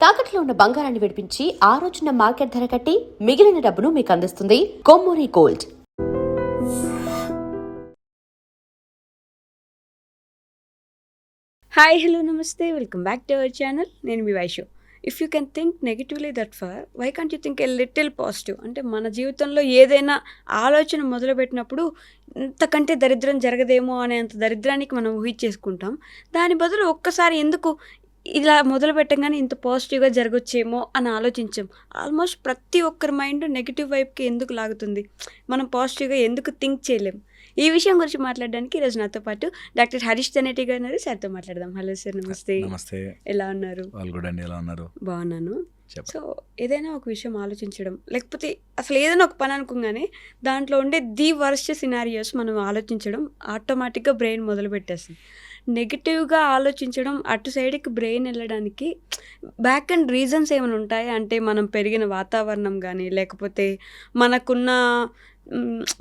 తాకట్లో ఉన్న బంగారాన్ని విడిపించి ఆ రోజున మార్కెట్ ధర కట్టి మిగిలిన డబ్బును మీకు అందిస్తుంది కొమ్మూరి గోల్డ్. హాయ్ హలో నమస్తే, welcome back to our channel. నేను మీ Vaishu. If you can think negatively that for, why can't you think a little positive? అంటే మన జీవితంలో ఏదైనా ఆలోచన మొదలుపెట్టినప్పుడు ఇంతకంటే దరిద్రం జరగదేమో అనేంత దరిద్రానికి మనం ఊహించేసుకుంటాం. దాని బదులు ఒక్కసారి ఎందుకు ఇలా మొదలు పెట్టగానే ఇంత పాజిటివ్గా జరగచ్చేమో అని ఆలోచించాం. ఆల్మోస్ట్ ప్రతి ఒక్కరి మైండ్ నెగిటివ్ వైపుకి ఎందుకు లాగుతుంది? మనం పాజిటివ్గా ఎందుకు థింక్ చేయలేం? ఈ విషయం గురించి మాట్లాడడానికి ఈరోజు నాతో పాటు డాక్టర్ హరీష్ ధనేటి గారు ఉన్నారు. సార్తో మాట్లాడదాం. హలో సార్, నమస్తే. నమస్తే. ఎలా ఉన్నారు? ఎలా ఉన్నారు? బాగున్నాను. సో ఏదైనా ఒక విషయం ఆలోచించడం, లేకపోతే అసలు ఏదైనా ఒక పని అనుకోగానే దాంట్లో ఉండే ది వర్స్ట్ సినారియోస్ మనం ఆలోచించడం ఆటోమేటిక్గా బ్రెయిన్ మొదలు పెట్టేస్తుంది. నెగిటివ్గా ఆలోచించడం అటు సైడ్కి బ్రెయిన్ వెళ్ళడానికి బ్యాక్ అండ్ రీజన్స్ ఏమైనా ఉంటాయి అంటే, మనం పెరిగిన వాతావరణం కానీ, లేకపోతే మనకున్న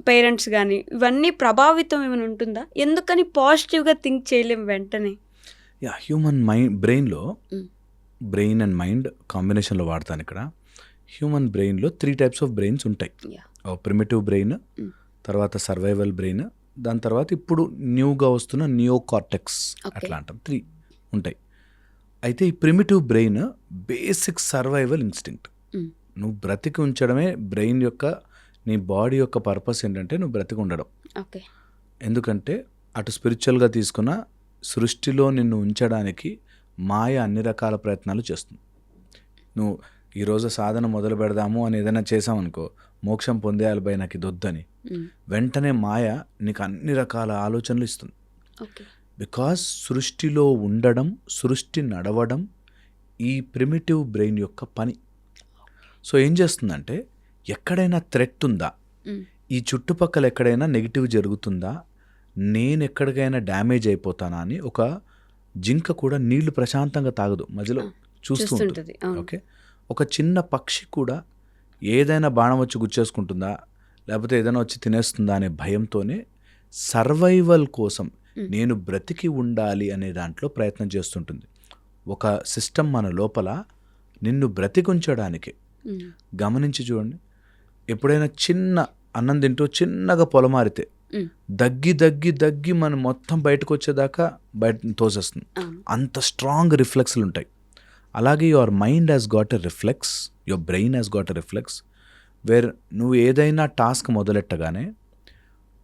పేరెంట్స్ కానీ, ఇవన్నీ ప్రభావితం ఏమైనా ఉంటుందా? ఎందుకని పాజిటివ్గా థింక్ చేయలేం వెంటనే? హ్యూమన్ మైండ్ బ్రెయిన్లో బ్రెయిన్ అండ్ మైండ్ కాంబినేషన్లో వాడతాను ఇక్కడ. హ్యూమన్ బ్రెయిన్లో 3 types ఆఫ్ బ్రెయిన్స్ ఉంటాయి. ప్రిమిటివ్ బ్రెయిన్, తర్వాత సర్వైవల్ బ్రెయిన్, దాని తర్వాత ఇప్పుడు న్యూగా వస్తున్న నియోకార్టెక్స్, అట్లా అంటాం. 3 ఉంటాయి. అయితే ఈ primitive brain basic survival instinct. నువ్వు బ్రతికి ఉంచడమే బ్రెయిన్ యొక్క, నీ బాడీ యొక్క పర్పస్ ఏంటంటే నువ్వు బ్రతికి ఉండడం. ఎందుకంటే అటు స్పిరిచువల్గా తీసుకున్న సృష్టిలో నిన్ను ఉంచడానికి మాయ అన్ని రకాల ప్రయత్నాలు చేస్తుంది. నువ్వు ఈరోజు సాధన మొదలు పెడదాము అని ఏదైనా చేసామనుకో, మోక్షం పొందేయాలి బై నాకు ఇది వద్దని, వెంటనే మాయ నీకు అన్ని రకాల ఆలోచనలు ఇస్తుంది. బికాస్ సృష్టిలో ఉండడం, సృష్టి నడవడం ఈ ప్రిమిటివ్ బ్రెయిన్ యొక్క పని. సో ఏం చేస్తుందంటే, ఎక్కడైనా థ్రెట్ ఉందా, ఈ చుట్టుపక్కల ఎక్కడైనా నెగిటివ్ జరుగుతుందా, నేను ఎక్కడికైనా డ్యామేజ్ అయిపోతానా అని ఒక జింక కూడా నీళ్లు ప్రశాంతంగా తాగదు, మధ్యలో చూస్తూ ఉంటుంది. ఓకే, ఒక చిన్న పక్షి కూడా ఏదైనా బాణం వచ్చి గుచ్చేసుకుంటుందా, లేకపోతే ఏదైనా వచ్చి తినేస్తుందా అనే భయంతోనే సర్వైవల్ కోసం నేను బ్రతికి ఉండాలి అనే దాంట్లో ప్రయత్నం చేస్తుంటుంది. ఒక సిస్టమ్ మన లోపల నిన్ను బ్రతికుంచడానికి. గమనించి చూడండి, ఎప్పుడైనా చిన్న అన్నం తింటూ చిన్నగా పొలమారితే దగ్గి దగ్గి దగ్గి మనం మొత్తం బయటకు వచ్చేదాకా బయట తోసేస్తుంది. అంత స్ట్రాంగ్ రిఫ్లెక్స్లు ఉంటాయి. అలాగే your mind has got a reflex, your brain has got a reflex where నువ్వు ఏదైనా టాస్క్ మొదలెట్టగానే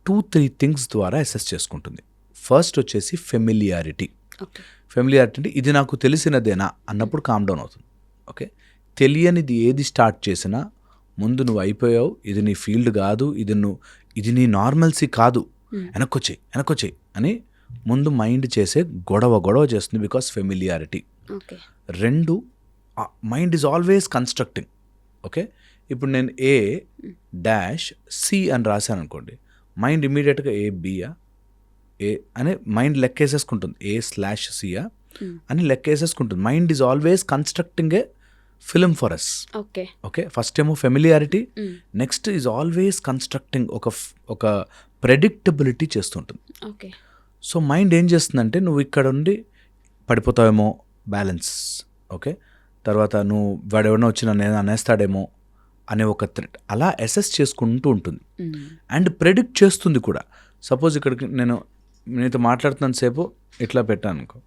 2-3 థింగ్స్ ద్వారా అసెస్ చేసుకుంటుంది. ఫస్ట్ వచ్చేసి ఫెమిలియారిటీ. ఫెమిలియారిటీ అంటే ఇది నాకు తెలిసినదేనా అన్నప్పుడు కామ్ డౌన్ అవుతుంది. ఓకే, తెలియనిది ఏది స్టార్ట్ చేసినా ముందు నువ్వు అయిపోయావు, ఇది నీ ఫీల్డ్ కాదు, ఇది నీ నార్మల్సీ కాదు, వెనక్కొచ్చేయి అని ముందు మైండ్ చేసే గొడవ చేస్తుంది. Because familiarity. 2, mind is always constructing. Okay, ఇప్పుడు నేను A-C అని రాశాను అనుకోండి, మైండ్ ఇమీడియట్గా ఏ అని మైండ్ లెక్కేసేసుకుంటుంది. A/C అని లెక్కేసేసుకుంటుంది. Mind is always constructing a film for us. Okay, first ఏమో familiarity, next is always constructing ఒక ప్రెడిక్టబిలిటీ చేస్తుంటుంది. సో మైండ్ ఏం చేస్తుందంటే, నువ్వు ఇక్కడ ఉండి పడిపోతావేమో, బ్యాలెన్స్. ఓకే, తర్వాత నువ్వు వాడెవడో వచ్చి నన్ను అనేస్తాడేమో అనే ఒక థ్రెట్ అలా అసెస్ చేసుకుంటూ ఉంటుంది. అండ్ ప్రెడిక్ట్ చేస్తుంది కూడా. సపోజ్ ఇక్కడికి నేను నీతో మాట్లాడుతున్నంత సేపు ఇట్లా పెట్టాను అనుకో,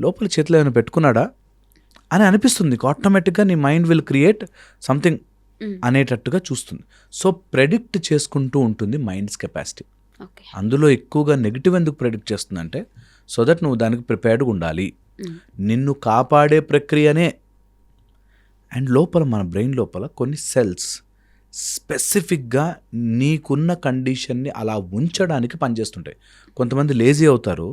లోపల చేతిలో ఏమైనా పెట్టుకున్నాడా అని అనిపిస్తుంది. ఆటోమేటిక్గా నీ మైండ్ విల్ క్రియేట్ సంథింగ్ అనేటట్టుగా చూస్తుంది. సో ప్రెడిక్ట్ చేసుకుంటూ ఉంటుంది మైండ్స్ కెపాసిటీ. అందులో ఎక్కువగా నెగిటివ్ ఎందుకు ప్రెడిక్ట్ చేస్తుందంటే, సో దట్ నువ్వు దానికి ప్రిపేర్డ్గా ఉండాలి, నిన్ను కాపాడే ప్రక్రియనే. అండ్ లోపల మన బ్రెయిన్ లోపల కొన్ని సెల్స్ స్పెసిఫిక్గా నీకున్న కండిషన్ని అలా ఉంచడానికి పనిచేస్తుంటాయి. కొంతమంది లేజీ అవుతారు,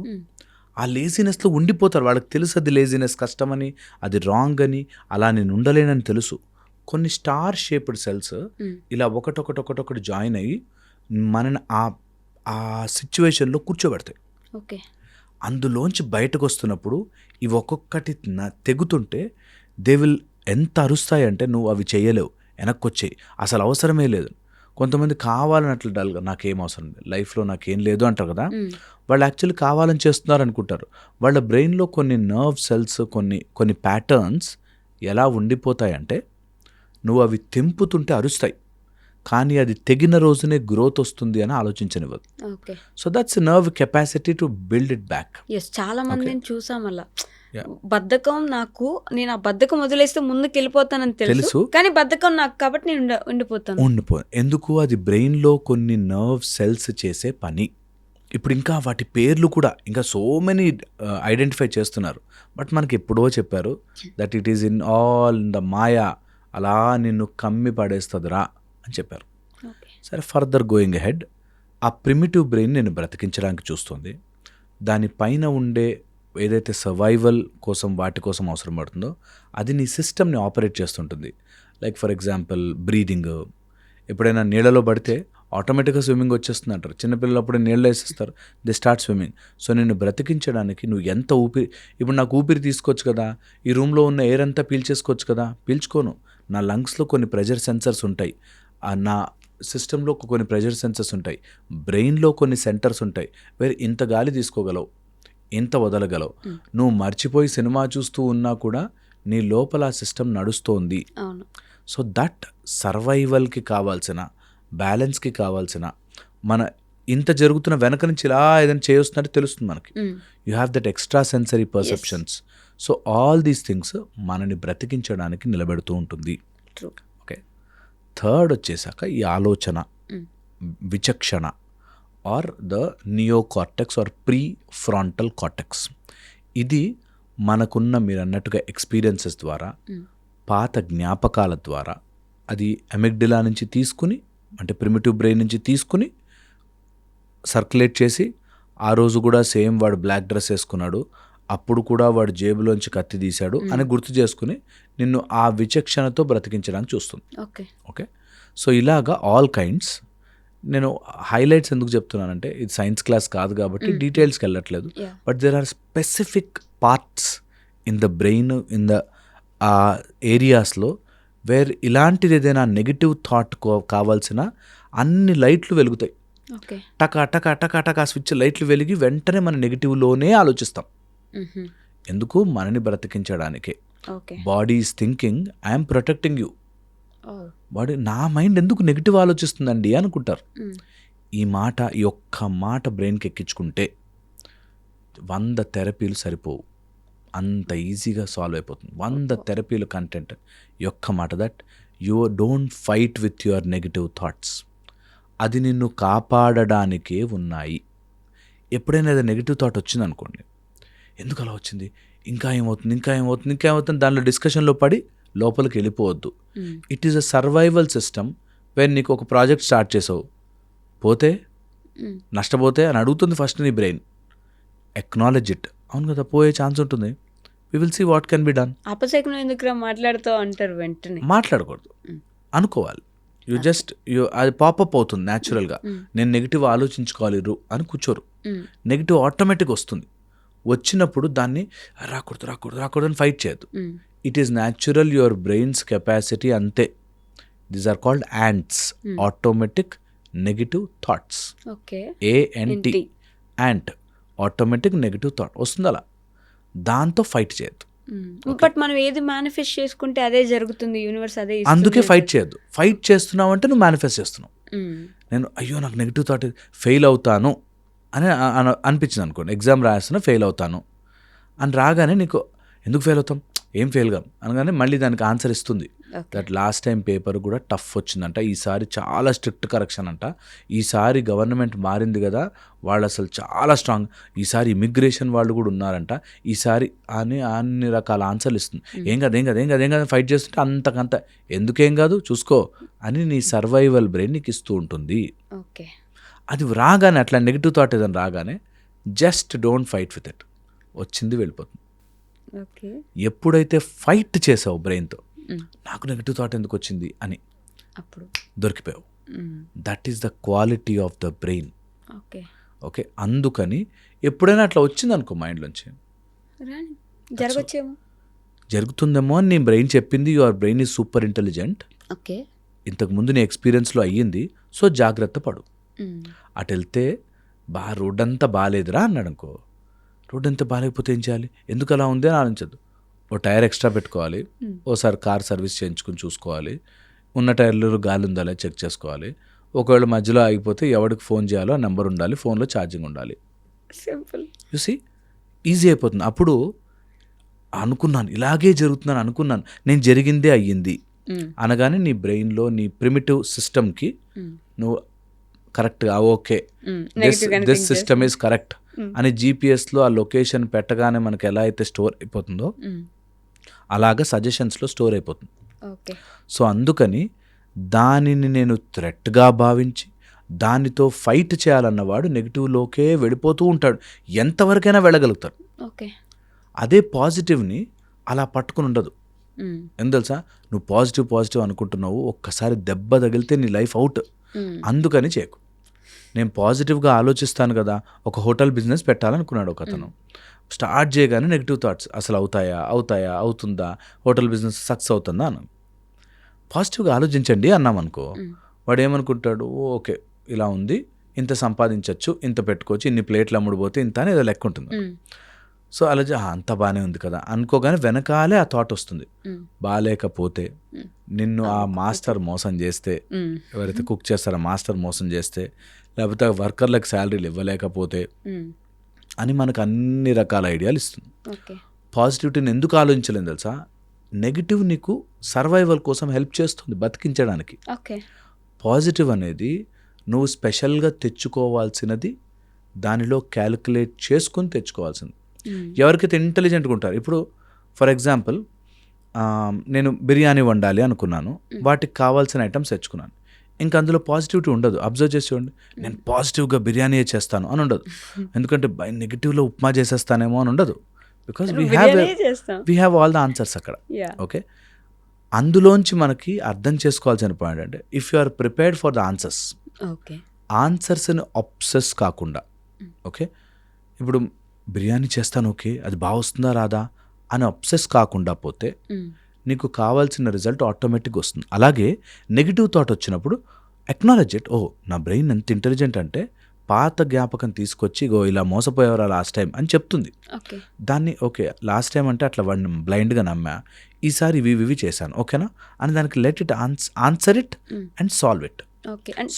ఆ లేజినెస్లో ఉండిపోతారు. వాళ్ళకి తెలుసు అది లేజినెస్ కష్టమని, అది రాంగ్ అని, అలా నేను ఉండలేనని తెలుసు. కొన్ని స్టార్ షేప్డ్ సెల్స్ ఇలా ఒకటొకటి జాయిన్ అయ్యి మనని ఆ సిచ్యువేషన్లో కూర్చోబెడతాయి. అందులోంచి బయటకు వస్తున్నప్పుడు ఇవి ఒక్కొక్కటి తెగుతుంటే దే విల్ ఎంత అరుస్తాయి అంటే, నువ్వు అవి చేయలేవు, వెనక్కొచ్చేయి, అసలు అవసరమే లేదు. కొంతమంది కావాలన్నట్లు డల్గా నాకేం అవసరం లేదు, లైఫ్లో నాకేం లేదు అంటారు కదా. వాళ్ళు యాక్చువల్లీ కావాలని చేస్తున్నారు అనుకుంటారు. వాళ్ళ బ్రెయిన్లో కొన్ని నర్వ్ సెల్స్, కొన్ని ప్యాటర్న్స్ ఎలా ఉండిపోతాయంటే నువ్వు అవి తెంపుతుంటే అరుస్తాయి, కానీ అది తెగిన రోజునే గ్రోత్ వస్తుంది అని ఆలోచించనివ్వదు. Okay. So that's nerve capacity to build it back. Yes, చాలా మందిని చూసాం అలా. Yeah. బద్ధకం నాకు, నేను ఆ బద్ధకం వదిలేస్తే ముందుకు వెళ్ళిపోతానని తెలుసు, తెలుసు. కానీ బద్ధకం నాకు కాబట్టి నేను ఉండిపోతాను. ఎందుకు? అది బ్రెయిన్లో కొన్ని నర్వ్ సెల్స్ చేసే పని. ఇప్పుడు ఇంకా వాటి పేర్లు కూడా ఇంకా సో మెనీ ఐడెంటిఫై చేస్తున్నారు. బట్ మనకి ఎప్పుడో చెప్పారు that it is in all the maya, అలా నిన్ను కమ్మి పడేస్తుందిరా అని చెప్పారు. ఓకే. సరే, ఫర్దర్ గోయింగ్ అహెడ్, ఆ ప్రిమిటివ్ బ్రెయిన్ నేను బ్రతికించడానికి చూస్తుంది. దానిపైన ఉండే ఏదైతే సర్వైవల్ కోసం వాటి కోసం అవసరం పడుతుందో అది నీ సిస్టమ్ని ఆపరేట్ చేస్తుంటుంది. Like for example breathing. ఎప్పుడైనా నీళ్ళలో పడితే ఆటోమేటిక్గా స్విమ్మింగ్ వచ్చేస్తుంది అంటారు. చిన్నపిల్లలు అప్పుడు నీళ్ళు వేసేస్తారు, దే స్టార్ట్ స్విమ్మింగ్. సో నిన్ను బ్రతికించడానికి నువ్వు ఎంత ఊపిరి, ఇప్పుడు నాకు ఊపిరి తీసుకోవచ్చు కదా, ఈ రూమ్లో ఉన్న ఎయిర్ అంతా పీల్చేసుకోవచ్చు కదా, పీల్చుకోను. నా లంగ్స్లో కొన్ని ప్రెషర్ సెన్సర్స్ ఉంటాయి, నా సిస్టంలో కొన్ని ప్రెషర్ సెన్సర్స్ ఉంటాయి, బ్రెయిన్లో కొన్ని సెంటర్స్ ఉంటాయి వేరే ఇంత గాలి తీసుకోగలవు, ఇంత వదలగలవు. నువ్వు మర్చిపోయి సినిమా చూస్తూ ఉన్నా కూడా నీ లోపల ఆ సిస్టమ్ నడుస్తోంది. అవును. సో దట్ సర్వైవల్కి కావాల్సిన, బ్యాలెన్స్కి కావాల్సిన, మన ఇంత జరుగుతున్న వెనక నుంచి ఇలా ఏదైనా చేయొస్తున్నట్టు తెలుస్తుంది మనకి. You have that extra sensory perceptions. So all these things మనని బ్రతికించడానికి నిలబెడుతూ ఉంటుంది. ఓకే. థర్డ్ వచ్చేసాక ఈ ఆలోచన, విచక్షణ, or the neocortex or prefrontal cortex. ఇది మనకున్న మీరు అన్నట్టుగా ఎక్స్పీరియన్సెస్ ద్వారా, పాత జ్ఞాపకాల ద్వారా, అది అమిగ్డిలా నుంచి తీసుకుని, అంటే ప్రిమిటివ్ బ్రెయిన్ నుంచి తీసుకుని సర్క్యులేట్ చేసి, ఆ రోజు కూడా సేమ్ వాడు బ్లాక్ డ్రెస్ వేసుకున్నాడు, అప్పుడు కూడా వాడు జేబులోంచి కత్తి తీశాడు అని గుర్తు చేసుకుని నిన్ను ఆ విచక్షణతో బ్రతికించడానికి చూస్తుంది. ఓకే. ఓకే. సో ఇలాగా ఆల్ కైండ్స్. నేను హైలైట్స్ ఎందుకు చెప్తున్నానంటే ఇది సైన్స్ క్లాస్ కాదు కాబట్టి డీటెయిల్స్కి వెళ్ళట్లేదు. But there are specific parts in the brain, in the ఏరియాస్లో వేర్ ఇలాంటిది ఏదైనా నెగిటివ్ థాట్ కావాల్సిన అన్ని లైట్లు వెలుగుతాయి. టకా టకా టకా టకా స్విచ్ లైట్లు వెలిగి వెంటనే మన నెగిటివ్లోనే ఆలోచిస్తాం. ఎందుకు? మనని బ్రతికించడానికే. Body is thinking I'm protecting you. వాడు నా మైండ్ ఎందుకు నెగిటివ్ ఆలోచిస్తుందండి అనుకుంటారు. ఈ ఒక్క మాట బ్రెయిన్కి ఎక్కించుకుంటే 100 థెరపీలు సరిపోవు, అంత ఈజీగా సాల్వ్ అయిపోతుంది. 100 థెరపీల కంటెంట్ ఈ ఒక్క మాట, that you don't fight with your negative thoughts. అది నిన్ను కాపాడడానికే ఉన్నాయి. ఎప్పుడైనా ఏదైనా నెగిటివ్ థాట్ వచ్చింది అనుకోండి, ఎందుకు అలా వచ్చింది, ఇంకా ఏమవుతుంది దానిలో డిస్కషన్లో పడి లోపలికి వెళ్ళిపోవద్దు. It is a survival system. When నీకు ఒక ప్రాజెక్ట్ స్టార్ట్ చేసావు, పోతే నష్టపోతే అని అడుగుతుంది ఫస్ట్ నీ బ్రెయిన్. Acknowledge it. అవును కదా, పోయే ఛాన్స్ ఉంటుంది. We will see what can be done. అపశకునం ఎందుకు మాట్లాడుతూ అంటారు, వెంటనే మాట్లాడకూడదు, అనుకోవాలి. అది పాపప్ అవుతుంది న్యాచురల్గా. నేను నెగిటివ్ ఆలోచించుకోవాలి అని కూర్చోరు. నెగిటివ్ ఆటోమేటిక్ వస్తుంది. వచ్చినప్పుడు దాన్ని రాకూడదు అని ఫైట్ చేయద్దు. It is natural, your brain's capacity అంతే. These are called ants, automatic negative thoughts. ANT, ant, automatic negative thought వస్తుంది. అలా దాంతో ఫైట్ చేయొద్దు. బట్ మనం ఏది మేనిఫెస్ట్ చేసుకుంటే అదే జరుగుతుంది, యూనివర్స్ అదే. అందుకే ఫైట్ చేయొద్దు. ఫైట్ చేస్తున్నావు అంటే నువ్వు మేనిఫెస్ట్ చేస్తున్నావు. నేను అయ్యో నాకు నెగిటివ్ థాట్, ఫెయిల్ అవుతాను అని అనిపించింది అనుకోండి. ఎగ్జామ్ రాస్తున్నా ఫెయిల్ అవుతాను అని రాగానే నీకు ఎందుకు ఫెయిల్ అవుతాం, ఏం ఫెయిల్ కాదు అనగానే మళ్ళీ దానికి ఆన్సర్ ఇస్తుంది. దట్ లాస్ట్ టైం పేపర్ కూడా టఫ్ వచ్చిందంట, ఈసారి చాలా స్ట్రిక్ట్ కరెక్షన్ అంట, ఈసారి గవర్నమెంట్ మారింది కదా వాళ్ళు అసలు చాలా స్ట్రాంగ్, ఈసారి ఇమిగ్రేషన్ వాళ్ళు కూడా ఉన్నారంట, ఈసారి అని అన్ని రకాల ఆన్సర్లు ఇస్తుంది. ఏం కాదు ఫైట్ చేస్తుంటే అంతకంత ఎందుకేం కాదు చూసుకో అని నీ సర్వైవల్ బ్రెయిన్ నీకు ఇస్తూ ఉంటుంది. అది రాగానే అట్లా నెగిటివ్ థాట్ ఏదైనా రాగానే just don't fight with it, వచ్చింది వెళ్ళిపోతుంది. ఎప్పుడైతే ఫైట్ చేసావు బ్రెయిన్తో, నాకు నెగిటివ్ థాట్ ఎందుకు వచ్చింది అని అప్పుడు దొరికిపోయావు. That is the quality of the brain. Okay. అందుకని ఎప్పుడైనా అట్లా వచ్చింది అనుకో మైండ్లోంచి, జరుగుతుందేమో అని నీ బ్రెయిన్ చెప్పింది. Your brain is super intelligent. ఇంతకుముందు నీ ఎక్స్పీరియన్స్లో అయ్యింది, సో జాగ్రత్త పడు. అటు వెళ్తే రోడ్ అంతా బాగాలేదురా అన్నాడు అనుకో, రోడ్ అంతా బాగాలేకపోతే ఏం చేయాలి, ఎందుకు అలా ఉంది అని ఆలోచించద్దు. ఓ టైర్ ఎక్స్ట్రా పెట్టుకోవాలి, ఓసారి కార్ సర్వీస్ చేయించుకుని చూసుకోవాలి, ఉన్న టైర్లు గాలి ఉందా లేదా చెక్ చేసుకోవాలి, ఒకవేళ మధ్యలో ఆగిపోతే ఎవరికి ఫోన్ చేయాలో ఆ నెంబర్ ఉండాలి, ఫోన్లో ఛార్జింగ్ ఉండాలి. సింపుల్. చూసి ఈజీ అయిపోతుంది. అప్పుడు అనుకున్నాను ఇలాగే జరుగుతుందని అనుకున్నాను, నేను జరిగిందే అయ్యింది అనగానే నీ బ్రెయిన్లో నీ ప్రిమిటివ్ సిస్టమ్కి నువ్వు కరెక్ట్గా okay this system is correct అని జీపీఎస్లో ఆ లొకేషన్ పెట్టగానే మనకి ఎలా అయితే స్టోర్ అయిపోతుందో అలాగా సజెషన్స్లో స్టోర్ అయిపోతుంది. ఓకే. సో అందుకని దానిని నేను థ్రెట్గా భావించి దానితో ఫైట్ చేయాలన్నవాడు నెగిటివ్లోకే వెళ్ళిపోతూ ఉంటాడు, ఎంతవరకైనా వెళ్ళగలుగుతాడు. ఓకే. అదే పాజిటివ్ని అలా పట్టుకుని ఉండదు. ఎందుకు తెలుసా, నువ్వు పాజిటివ్ అనుకుంటున్నావు, ఒక్కసారి దెబ్బ తగిలితే నీ లైఫ్ అవుట్. అందుకని చేయకు. నేను పాజిటివ్గా ఆలోచిస్తాను కదా, ఒక హోటల్ బిజినెస్ పెట్టాలనుకున్నాడు ఒక అతను. స్టార్ట్ చేయగానే నెగిటివ్ థాట్స్, అసలు అవుతుందా, హోటల్ బిజినెస్ సక్సెస్ అవుతుందా అన్నాను. పాజిటివ్గా ఆలోచించండి అన్నాం అనుకో, వాడు ఏమనుకుంటాడు, ఓకే ఇలా ఉంది, ఇంత సంపాదించవచ్చు, ఇంత పెట్టుకోవచ్చు, ఇన్ని ప్లేట్లు అమ్ముడుపోతే ఇంత అని ఏదో లెక్క ఉంటుంది. సో అలా అంత బాగానే ఉంది కదా అనుకోగానే వెనకాలే ఆ థాట్ వస్తుంది. బాగాలేకపోతే నిన్ను ఆ మాస్టర్ మోసం చేస్తే, ఎవరైతే కుక్ చేస్తారో మాస్టర్ మోసం చేస్తే, లేకపోతే వర్కర్లకు శాలరీలు ఇవ్వలేకపోతే అని మనకు అన్ని రకాల ఐడియాలు ఇస్తుంది. పాజిటివిటీని ఎందుకు ఆలోచించలేదు తెలుసా, నెగిటివ్ నీకు సర్వైవల్ కోసం హెల్ప్ చేస్తుంది, బతికించడానికి. పాజిటివ్ అనేది నువ్వు స్పెషల్గా తెచ్చుకోవాల్సినది, దానిలో క్యాలిక్యులేట్ చేసుకుని తెచ్చుకోవాల్సింది. ఎవరికైతే ఇంటెలిజెంట్గా ఉంటారు, ఇప్పుడు ఫర్ ఎగ్జాంపుల్ నేను బిర్యానీ వండాలి అనుకున్నాను, వాటికి కావాల్సిన ఐటమ్స్ తెచ్చుకున్నాను, ఇంకా అందులో పాజిటివిటీ ఉండదు. అబ్జర్వ్ చేసి చూడండి, నేను పాజిటివ్గా బిర్యానీయే చేస్తాను అని ఉండదు, ఎందుకంటే నెగిటివ్లో ఉప్మా చేసేస్తానేమో అని ఉండదు. Because we have all the answers అక్కడ. ఓకే, అందులోంచి మనకి అర్థం చేసుకోవాల్సిన పాయింట్ అంటే, if you are prepared for the answers, ఆన్సర్స్ని అబ్సెస్ కాకుండా, ఓకే ఇప్పుడు బిర్యానీ చేస్తాను, ఓకే అది బాగా వస్తుందా రాదా అని అబ్సెస్ కాకుండా పోతే నీకు కావాల్సిన రిజల్ట్ ఆటోమేటిక్గా వస్తుంది. అలాగే నెగిటివ్ థాట్ వచ్చినప్పుడు అక్నాలెడ్జ్ ఇట్, ఓ నా బ్రెయిన్ ఎంత ఇంటెలిజెంట్ అంటే పాత జ్ఞాపకం తీసుకొచ్చి ఇలా మోసపోయేవారా లాస్ట్ టైం అని చెప్తుంది. దాన్ని ఓకే లాస్ట్ టైం అంటే అట్లా వాడిని బ్లైండ్గా నమ్మా, ఈసారి ఇవి చేశాను ఓకేనా అని దానికి let it answer it and solve it.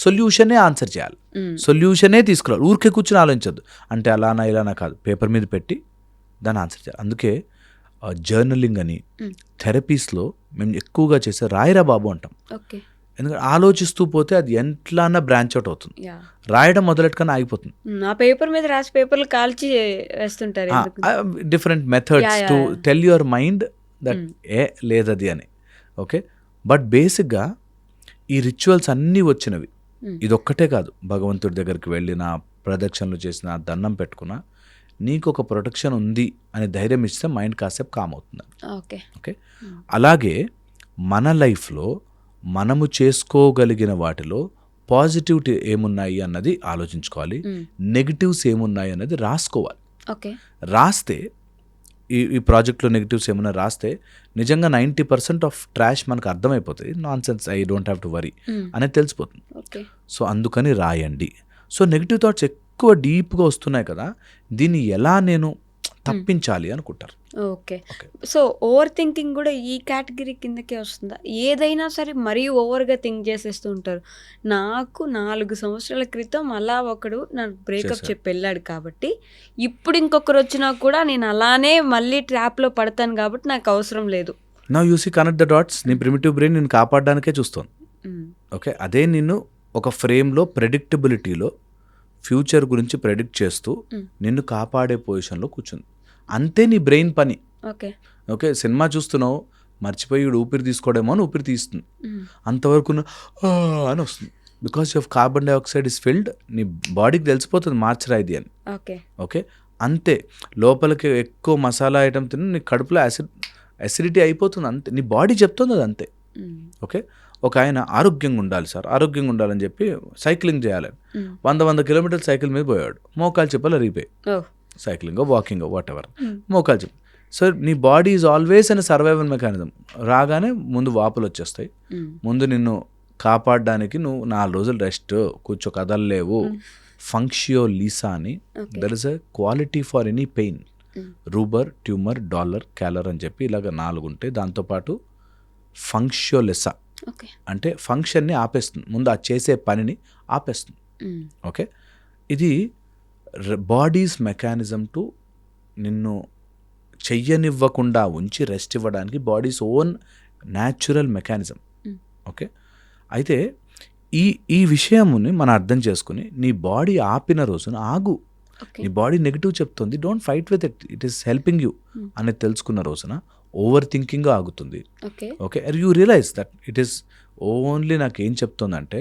సొల్యూషనే ఆన్సర్ చేయాలి, సొల్యూషనే తీసుకురావాలి, ఊరికే కూర్చొని ఆలోచించద్దు. అంటే అలానా ఇలానా కాదు, పేపర్ మీద పెట్టి దాన్ని ఆన్సర్ చేయాలి. అందుకే జర్నలింగ్ అని థెరపీస్లో మేము ఎక్కువగా చేసే రాయరా బాబు అంటాం. ఎందుకంటే ఆలోచిస్తూ పోతే అది ఎట్లా బ్రాంచ్ అవుట్ అవుతుంది, రాయడం మొదలెట్టుకని ఆగిపోతుంది. పేపర్ మీద రాసి పేపర్లు కాల్చి వేస్తుంటారు. Different methods to tell your mind that లేదది అని. ఓకే, బట్ బేసిక్గా ఈ రిచువల్స్ అన్నీ వచ్చినవి ఇదొక్కటే కాదు, భగవంతుడి దగ్గరికి వెళ్ళిన, ప్రదక్షిణలు చేసిన, దండం పెట్టుకున్నా, నీకు ఒక ప్రొటెక్షన్ ఉంది అని ధైర్యం ఇస్తే మైండ్ కాసేపు కామ్ అవుతుంది. ఓకే, అలాగే మన లైఫ్లో మనము చేసుకోగలిగిన వాటిలో పాజిటివిటీ ఏమున్నాయి అన్నది ఆలోచించుకోవాలి, నెగిటివ్స్ ఏమున్నాయి అన్నది రాసుకోవాలి. రాస్తే ఈ ప్రాజెక్ట్లో నెగిటివ్స్ ఏమన్నా రాస్తే నిజంగా 90% ఆఫ్ ట్రాష్ మనకు అర్థమైపోతుంది. Non sense, I don't have to worry అనేది తెలిసిపోతుంది. సో అందుకని రాయండి. సో నెగిటివ్ థాట్స్ ఎక్కువ డీప్గా వస్తున్నాయి కదా, దీన్ని ఎలా నేను తప్పించాలి అనుకుంటారు. ఓకే, సో ఓవర్ థింకింగ్ కూడా ఈ కేటగిరీ కిందకే వస్తుందా? ఏదైనా సరే మరీ ఓవర్గా థింక్ చేసేస్తూ ఉంటారు. నాకు 4 సంవత్సరాల క్రితం అలా ఒకడు నాకు బ్రేకప్ చెప్పి వెళ్ళాడు కాబట్టి ఇప్పుడు ఇంకొకరు వచ్చినా కూడా నేను అలానే మళ్ళీ ట్రాప్లో పడతాను కాబట్టి నాకు అవసరం లేదు. Now you see connect the dots. నీ ప్రిమిటివ్ బ్రెయిన్ నేను కాపాడడానికే చూస్తాను. ఓకే, అదే నిన్ను ఒక ఫ్రేమ్లో ప్రెడిక్టబిలిటీలో ఫ్యూచర్ గురించి ప్రెడిక్ట్ చేస్తూ నిన్ను కాపాడే పొజిషన్లో కూర్చుంది. అంతే నీ బ్రెయిన్ పని. ఓకే, సినిమా చూస్తున్నావు, మర్చిపోయి ఊపిరి తీసుకోవడేమో అని ఊపిరి తీస్తుంది, అంతవరకు అని వస్తుంది. Because of carbon dioxide is filled, నీ బాడీకి తెలిసిపోతుంది మార్చరా ఇది అని. ఓకే, అంతే. లోపలికి ఎక్కువ మసాలా ఐటమ్ తిని నీ కడుపులో అసిడిటీ అయిపోతుంది, అంతే. నీ బాడీ చెప్తుంది అది, అంతే. ఓకే, ఒక ఆయన ఆరోగ్యంగా ఉండాలి సార్, ఆరోగ్యంగా ఉండాలని చెప్పి సైక్లింగ్ చేయాలని 100 కిలోమీటర్లు సైకిల్ మీద పోయాడు, మోకాలు చెప్పాలి అరిగిపోయి, సైక్లింగ్ వాకింగ్ వాట్ ఎవర్, మోకాలు చెప్పు. సో నీ బాడీ ఈజ్ ఆల్వేస్ అనే సర్వైవల్ మెకానిజం. రాగానే ముందు వాపులు వచ్చేస్తాయి, ముందు నిన్ను కాపాడడానికి నువ్వు 4 రోజులు రెస్ట్, కూర్చో కదలలేవు, ఫంక్షియో లీసా అని. There is a quality for any pain. రూబర్, ట్యూమర్, డాలర్, క్యాలర్ అని చెప్పి ఇలాగ 4 ఉంటాయి. దాంతోపాటు ఫంక్షియోలెసా ఓకే. అంటే ఫంక్షన్ని ఆపేస్తుంది, ముందు ఆ చేసే పనిని ఆపేస్తుంది. ఓకే, ఇది బాడీస్ మెకానిజం టు నిన్ను చెయ్యనివ్వకుండా ఉంచి రెస్ట్ ఇవ్వడానికి bodies own natural mechanism. Okay, అయితే ఈ విషయముని మనం అర్థం చేసుకుని నీ బాడీ ఆపిన రోజున ఆగు. నీ బాడీ నెగిటివ్ చెప్తుంది, don't fight with it, it is helping you అనేది తెలుసుకున్న రోజున ఓవర్ థింకింగ్ ఆగుతుంది. Okay, you realise that it is only నాకు ఏం చెప్తుందంటే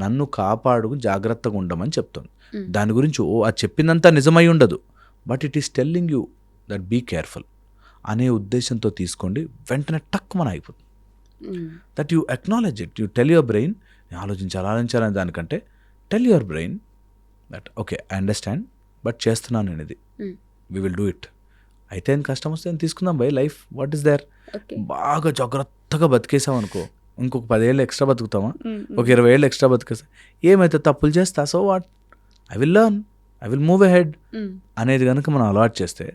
నన్ను కాపాడు, జాగ్రత్తగా ఉండమని చెప్తుంది. దాని గురించి అది చెప్పిందంతా నిజమై ఉండదు, but it is telling you that be careful అనే ఉద్దేశంతో తీసుకోండి. వెంటనే టక్ మన అయిపోతుంది. That you acknowledge it, you tell your brain, ఆలోచించాలని దానికంటే tell your brain that okay I understand, but చేస్తున్నాను నేను ఇది, వీ విల్ డూ ఇట్. అయితే ఏం కష్టం వస్తే తీసుకుందాం by life, what is there. బాగా జాగ్రత్తగా బతికేసాం అనుకో, ఇంకొక 10 ఏళ్ళు ఎక్స్ట్రా బతుకుతామా, ఒక 20 ఏళ్ళు ఎక్స్ట్రా బతికేస్తా, ఏమైతే తప్పులు చేస్తా, so what, I will learn, I will move ahead అనేది కనుక మనం అలవాటు చేస్తే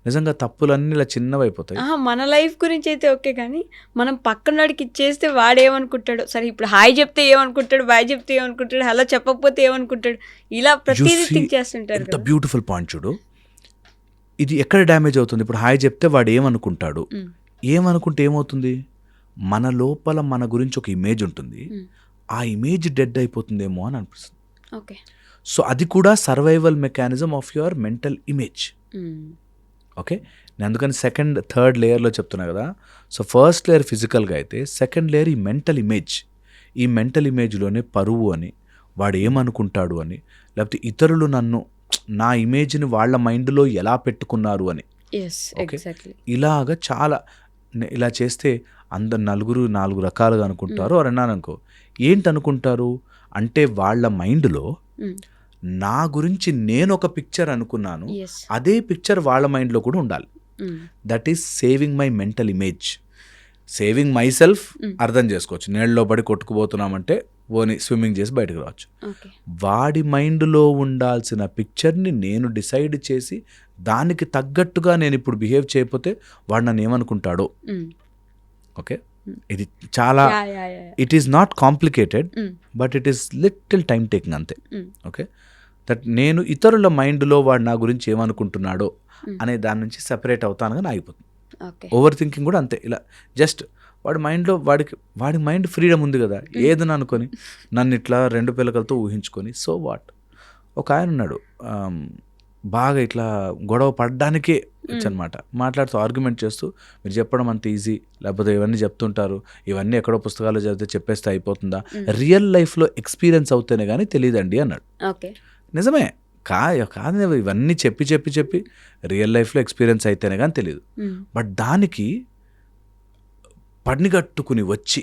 నిజంగా తప్పులన్నీ ఇలా చిన్నవైపోతాయి. మన లైఫ్ గురించి అయితే ఓకే, కానీ మనం పక్కనడికి ఇచ్చేస్తే వాడేమనుకుంటాడు, సరే ఇప్పుడు హాయ్ చెప్తే ఏమనుకుంటాడు, బాయ్ చెప్తే ఏమనుకుంటాడు, అలా చెప్పకపోతే ఏమనుకుంటాడు, ఇలా ప్రతిదీ థింక్ చేస్తుంటారు. ఎంత బ్యూటిఫుల్ పాయింట్ చూడు. ఇది ఎక్కడ డ్యామేజ్ అవుతుంది? ఇప్పుడు హాయ్ చెప్తే వాడు ఏమనుకుంటాడు, ఏమనుకుంటే ఏమవుతుంది, మన లోపల మన గురించి ఒక ఇమేజ్ ఉంటుంది, ఆ ఇమేజ్ డెడ్ అయిపోతుందేమో అని అనిపిస్తుంది. ఓకే, సో అది కూడా survival mechanism of your mental image. Okay, నేను అందుకని సెకండ్ థర్డ్ లేయర్లో చెప్తున్నా కదా. సో ఫస్ట్ లేయర్ ఫిజికల్గా అయితే, సెకండ్ లేయర్ ఈ మెంటల్ ఇమేజ్. ఈ మెంటల్ ఇమేజ్లోనే పరువు అని, వాడు ఏమనుకుంటాడు అని, లేకపోతే ఇతరులు నా ఇమేజ్ని వాళ్ళ మైండ్లో ఎలా పెట్టుకున్నారు అని. ఓకే, ఇలాగ చాలా ఇలా చేస్తే అందరు నలుగురు 4 రకాలుగా అనుకుంటారు. అన్నాననుకో, ఏంటి అనుకుంటారు అంటే వాళ్ళ మైండ్లో నా గురించి నేను ఒక పిక్చర్ అనుకున్నాను, అదే పిక్చర్ వాళ్ళ మైండ్లో కూడా ఉండాలి. That is saving my mental image. Saving my self అర్థం చేసుకోవచ్చు, నీళ్ళలో పడి కొట్టుకుపోతున్నామంటే ఓని స్విమ్మింగ్ చేసి బయటకు రావచ్చు. వాడి మైండ్లో ఉండాల్సిన పిక్చర్ని నేను డిసైడ్ చేసి దానికి తగ్గట్టుగా నేను ఇప్పుడు బిహేవ్ చేయకపోతే వాడు నన్ను ఏమనుకుంటాడో. ఓకే, ఇది చాలా, it is not complicated, but it is little time taking అంతే. ఓకే, దట్ నేను ఇతరుల మైండ్లో వాడు నా గురించి ఏమనుకుంటున్నాడో అనే దాని నుంచి సెపరేట్ అవుతాను కానీ ఆగిపోతుంది. ఓవర్ థింకింగ్ కూడా అంతే, ఇలా జస్ట్ వాడి మైండ్లో వాడి మైండ్ ఫ్రీడమ్ ఉంది కదా, ఏదని అనుకొని నన్ను ఇట్లా 2 పిల్లకలతో ఊహించుకొని, సో వాట్. ఒక ఆయన ఉన్నాడు, బాగా ఇట్లా గొడవ పడ్డానికే అనమాట, మాట్లాడుతూ ఆర్గ్యుమెంట్ చేస్తూ, మీరు చెప్పడం అంత ఈజీ, లేకపోతే ఇవన్నీ చెప్తుంటారు, ఇవన్నీ ఎక్కడో పుస్తకాల్లో చదివితే చెప్పేస్తే అయిపోతుందా, రియల్ లైఫ్లో ఎక్స్పీరియన్స్ అవుతేనే కానీ తెలియదండి అన్నాడు. నిజమే, కాదు ఇవన్నీ చెప్పి రియల్ లైఫ్లో ఎక్స్పీరియన్స్ అయితేనే కానీ తెలియదు. బట్ దానికి పనిగట్టుకుని వచ్చి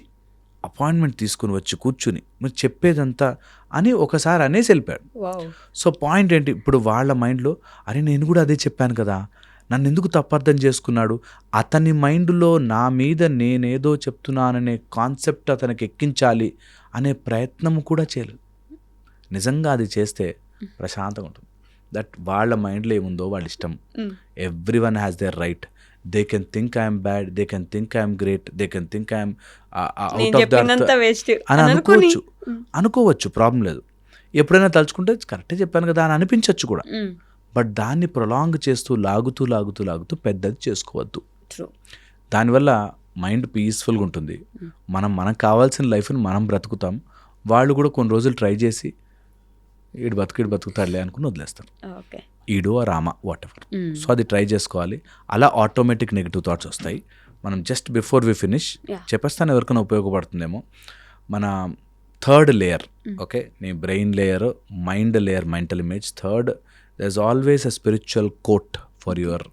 అపాయింట్మెంట్ తీసుకుని వచ్చి కూర్చుని మీరు చెప్పేదంతా అని ఒకసారి అనేసి వెళ్ళిపోయాడు. సో పాయింట్ ఏంటి, ఇప్పుడు వాళ్ళ మైండ్లో అరే నేను కూడా అదే చెప్పాను కదా, నన్ను ఎందుకు తప్పర్థం చేసుకున్నాడు, అతని మైండ్లో నా మీద నేనేదో చెప్తున్నాననే కాన్సెప్ట్ అతనికి ఎక్కించాలి అనే ప్రయత్నం కూడా చేయలేదు. నిజంగా అది చేస్తే ప్రశాంతంగా ఉంటుంది. దట్ వాళ్ళ మైండ్లో ఏముందో వాళ్ళ ఇష్టం. Every one has their right. They can think I am bad, they can think I am great, they can think I am out of the అని అనుకోవచ్చు, ప్రాబ్లం లేదు. ఎప్పుడైనా తలుచుకుంటే కరెక్టే చెప్పాను కదా అని అనిపించవచ్చు కూడా. బట్ దాన్ని ప్రొలాంగ్ చేస్తూ లాగుతూ పెద్దది చేసుకోవద్దు. దానివల్ల మైండ్ పీస్ఫుల్గా ఉంటుంది. మనకు కావాల్సిన లైఫ్ని మనం బ్రతుకుతాం. వాళ్ళు కూడా కొన్ని రోజులు ట్రై చేసి ఈడు బతుకుతాడులే అనుకుని వదిలేస్తారు. ఈడు ఆ రామ వాట్ ఎవర్. సో అది ట్రై చేసుకోవాలి. అలా ఆటోమేటిక్ నెగిటివ్ థాట్స్ వస్తాయి. మనం జస్ట్ బిఫోర్ వి ఫినిష్ చెప్పేస్తాను, ఎవరికైనా ఉపయోగపడుతుందేమో. మన థర్డ్ లేయర్, ఓకే, నీ brain layer, mind layer, mental image. Third, there is always a spiritual quote for your,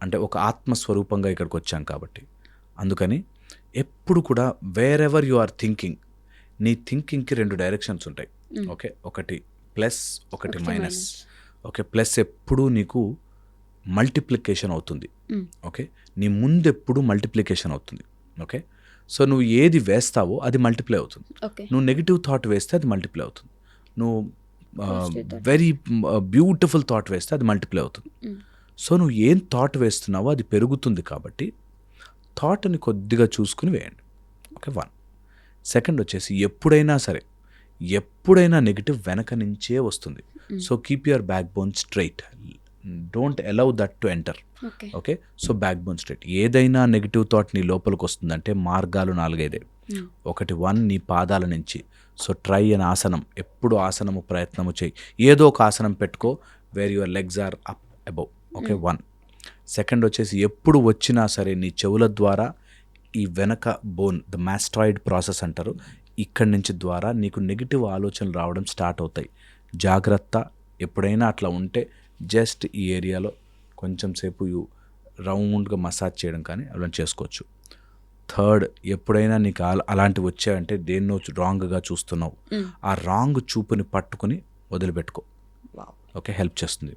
అంటే ఒక ఆత్మస్వరూపంగా ఇక్కడికి వచ్చాం కాబట్టి. అందుకని ఎప్పుడు కూడా wherever you are thinking, నీ థింకింగ్కి 2 డైరెక్షన్స్ ఉంటాయి. ఓకే, ఒకటి ప్లస్, ఒకటి మైనస్. ఓకే, ప్లస్ ఎప్పుడు నీకు మల్టిప్లికేషన్ అవుతుంది. ఓకే, నీ ముందెప్పుడు మల్టిప్లికేషన్ అవుతుంది. ఓకే, సో నువ్వు ఏది వేస్తావో అది మల్టిప్లై అవుతుంది. నువ్వు నెగిటివ్ థాట్ వేస్తే అది మల్టిప్లై అవుతుంది. నువ్వు వెరీ బ్యూటిఫుల్ థాట్ వేస్తే అది మల్టిప్లై అవుతుంది. సో నువ్వు ఏం థాట్ వేస్తున్నావో అది పెరుగుతుంది కాబట్టి థాట్ని కొద్దిగా చూసుకుని వేయండి. ఓకే, 1. సెకండ్ వచ్చేసి ఎప్పుడైనా నెగిటివ్ వెనక నుంచే వస్తుంది. So keep your back bone straight, don't allow that to enter. Okay, so back bone straight. ఏదైనా నెగిటివ్ థాట్ నీ లోపలికి వస్తుందంటే మార్గాలు 4-5. ఒకటి 1 నీ పాదాల నుంచి. సో ట్రై అన్ ఆసనం, ఎప్పుడు ఆసనము ప్రయత్నము చేయి. ఏదో ఒక ఆసనం పెట్టుకో where your legs are up above. Okay, 1. Second వచ్చేసి ఎప్పుడు వచ్చినా సరే నీ చెవుల ద్వారా ఈ వెనక బోన్, ద మాస్టాయిడ్ ప్రాసెస్ అంటారు, ఇక్కడి నుంచి ద్వారా నీకు నెగిటివ్ ఆలోచనలు రావడం స్టార్ట్ అవుతాయి. జాగ్రత్త. ఎప్పుడైనా అట్లా ఉంటే జస్ట్ ఈ ఏరియాలో కొంచెం సేపు రౌండ్గా మసాజ్ చేయడం కానీ అలా చేసుకోవచ్చు. థర్డ్, ఎప్పుడైనా నీకు అలాంటివి వచ్చాయంటే దేన్నో రాంగ్గా చూస్తున్నావు, ఆ రాంగ్ చూపుని పట్టుకుని వదిలిపెట్టుకో. ఓకే, హెల్ప్ చేస్తుంది.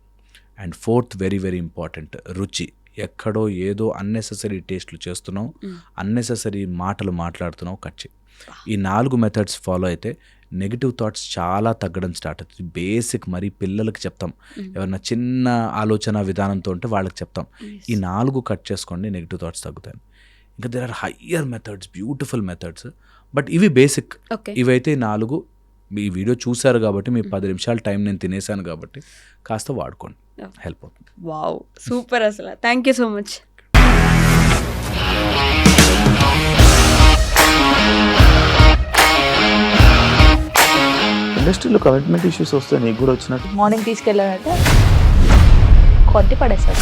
And fourth, very very important, రుచి. ఎక్కడో ఏదో అన్నెసెసరీ టేస్ట్లు చేస్తున్నావు, అన్నెసెసరీ మాటలు మాట్లాడుతున్నావు, కట్ చేయి. ఈ 4 మెథడ్స్ ఫాలో అయితే నెగిటివ్ థాట్స్ చాలా తగ్గడం స్టార్ట్ అవుతుంది. బేసిక్. మరి పిల్లలకి చెప్తాం, ఎవరైనా చిన్న ఆలోచన విధానంతో ఉంటే వాళ్ళకి చెప్తాం, ఈ 4 కట్ చేసుకోండి, నెగిటివ్ థాట్స్ తగ్గుతాయి. ఇంకా there are higher methods, beautiful methods, but ఇవి బేసిక్. ఇవైతే 4 మీ వీడియో చూశారు కాబట్టి, మీ 10 నిమిషాల టైం నేను తినేసాను కాబట్టి కాస్త వాడుకోండి, హెల్ప్ అవుతుంది. Wow, super. అసలు థ్యాంక్ యూ సో మచ్. ఇండస్ట్రీలో కమిట్మెంట్ ఇష్యూస్ వస్తే నీకు కూడా వచ్చినట్టు? మార్నింగ్ తీసుకెళ్ళాడంటే కొట్టి పడేస్తాడు.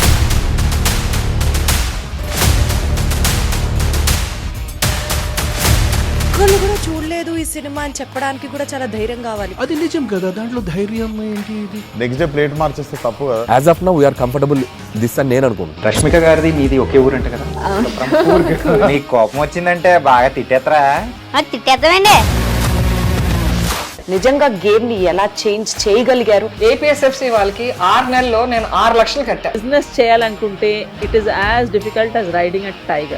ఒక్కళ్ళు కూడా చూడలేదు ఈ సినిమా అని చెప్పడానికి కూడా చాలా ధైర్యం కావాలి. అది నిజం కదా, దాంట్లో ధైర్యం ఏంటి? ఇది నెక్స్ట్ డే ప్లేట్ మార్చేస్తే తప్పు కదా. As of now we are comfortable this అని నేను అనుకుంటున్నాను. రష్మిక గారిది మీది ఒకే ఊరంట కదా? నీకు కోపం వచ్చిందంటే బాగా తిట్టేత్తరా? తిట్టేద్దామండి. నిజంగా గేమ్ ని ఎలా చేంజ్ చేయగలిగారు? ఏపీఎస్ఎఫ్సి వాళ్ళకి 6 నెలల్లో నేను 6 లక్షలు కట్టా. బిజినెస్ చేయాలనుకుంటే it is as difficult as riding a tiger.